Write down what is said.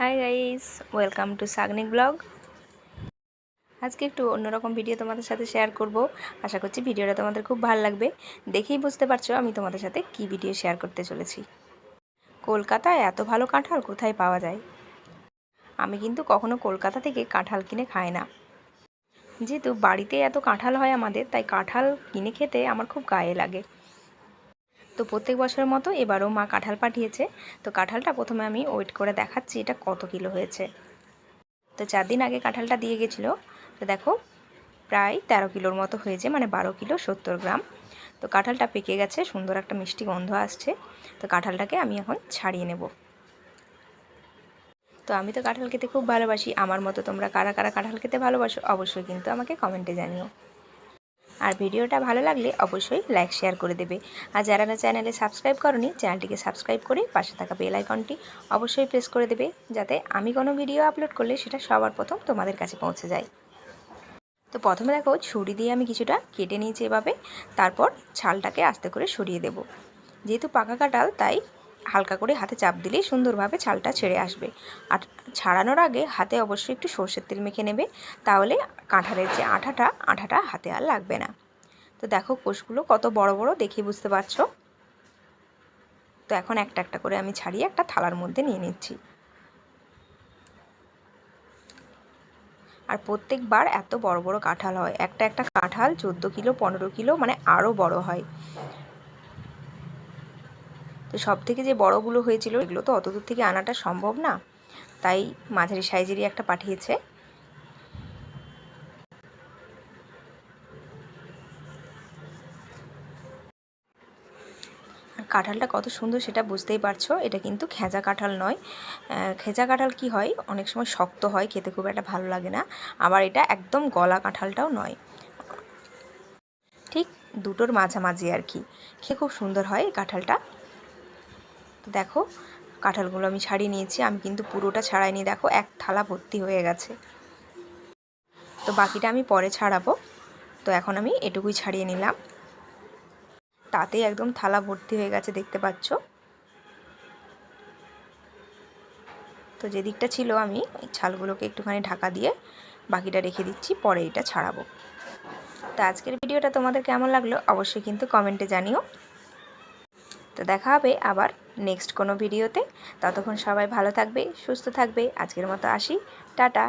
Hi guys, welcome to Sagnik blog. আজকে একটু অন্যরকম ভিডিও তোমাদের সাথে শেয়ার করব। আশা করছি ভিডিওটা তোমাদের খুব ভালো লাগবে। দেখেই বুঝতে পারছো আমি তোমাদের সাথে কি ভিডিও শেয়ার করতে চলেছি। কলকাতায় এত ভালো কাঁঠাল কোথায় পাওয়া যায়? আমি কিন্তু কখনো কলকাতা থেকে কাঁঠাল কিনে খাই না। যেহেতু বাড়িতে এত কাঁঠাল হয় আমাদের, তাই কাঁঠাল কিনে খেতে আমার খুব গায়ে লাগে। তো প্রত্যেক বছরের মতো এবারও মা কাঁঠাল পাঠিয়েছে। তো কাঁঠালটা প্রথমে আমি ওয়েট করে দেখাচ্ছি এটা কত কিলো হয়েছে। তো 4 দিন আগে কাঁঠালটা দিয়ে গেছিলো। তো দেখো প্রায় 13 কিলোর মতো হয়েছে, মানে 12 কিলো 70 গ্রাম। তো কাঁঠালটা পেকে গেছে, সুন্দর একটা মিষ্টি গন্ধ আসছে। তো কাঁঠালটাকে আমি এখন ছাড়িয়ে নেব। তো আমি তো কাঁঠাল খেতে খুব ভালোবাসি। আমার মতো তোমরা কারা কারা কাঁঠাল খেতে ভালোবাসো অবশ্যই কিন্তু আমাকে কমেন্টে জানিও। আর ভিডিওটা ভালো লাগলে অবশ্যই লাইক শেয়ার করে দেবে। আর যারা না চ্যানেলে সাবস্ক্রাইব করনি, চ্যানেলটিকে সাবস্ক্রাইব করে পাশে থাকা বেল আইকনটি অবশ্যই প্রেস করে দেবে, যাতে আমি কোনো ভিডিও আপলোড করলে সেটা সবার প্রথম তোমাদের কাছে পৌঁছে যায়। তো প্রথমে দেখো ছুরি দিয়ে আমি কিছুটা কেটে নিয়েছি এভাবে। তারপর ছালটাকে আস্তে করে সরিয়ে দেব। যেহেতু পাকা কাঁঠাল, তাই হালকা করে হাতে চাপ দিলেই সুন্দরভাবে ছালটা ছেড়ে আসবে। আর ছাড়ানোর আগে হাতে অবশ্যই একটু সর্ষের তেল মেখে নেবে, তাহলে কাঁঠালের যে আঠাটা হাতে আর লাগবে না। তো দেখো কোষগুলো কত বড় বড়, দেখে বুঝতে পারছো। তো এখন একটা একটা করে আমি ছাড়িয়ে একটা থালার মধ্যে নিয়ে নিচ্ছি। আর প্রত্যেকবার এত বড় বড় কাঁঠাল হয়, একটা একটা কাঁঠাল 14 কিলো 15 কিলো, মানে আরও বড় হয়। তো সব থেকে যে বড়গুলো হয়েছিল এগুলো তো অত দূর থেকে আনাটা সম্ভব না, তাই মাঝারি সাইজেরই একটা পাঠিয়েছে। কাঁঠালটা কত সুন্দর সেটা বুঝতেই পারছো। এটা কিন্তু খেজা কাঁঠাল নয়। খেজা কাঁঠাল কি হয়, অনেক সময় শক্ত হয়, খেতে খুব একটা ভালো লাগে না। আবার এটা একদম গলা কাঁঠালটাও নয়, ঠিক দুটোর মাঝামাঝি আর কি। খেয়ে খুব সুন্দর হয় এই কাঁঠালটা। তো দেখো কাঁঠালগুলো আমি ছাড়িয়ে নিয়েছি। আমি কিন্তু পুরোটা ছাড়াইনি, দেখো এক থালা ভর্তি হয়ে গেছে। তো বাকিটা আমি পরে ছাড়াবো। তো এখন আমি এটুকুই ছাড়িয়ে নিলাম, তাতেই একদম থালা ভর্তি হয়ে গেছে, দেখতে পাচ্ছ। তো যে দিকটা ছিল আমি এই ছালগুলোকে একটুখানি ঢাকা দিয়ে বাকিটা রেখে দিচ্ছি, পরে এটা ছাড়াবো। তো আজকের ভিডিওটা তোমাদের কেমন লাগলো অবশ্যই কিন্তু কমেন্টে জানিও। তো দেখা হবে আবার নেক্সট কোনো ভিডিওতে। ততক্ষণ সবাই ভালো থাকবে, সুস্থ থাকবে। আজকের মতো আসি, টাটা।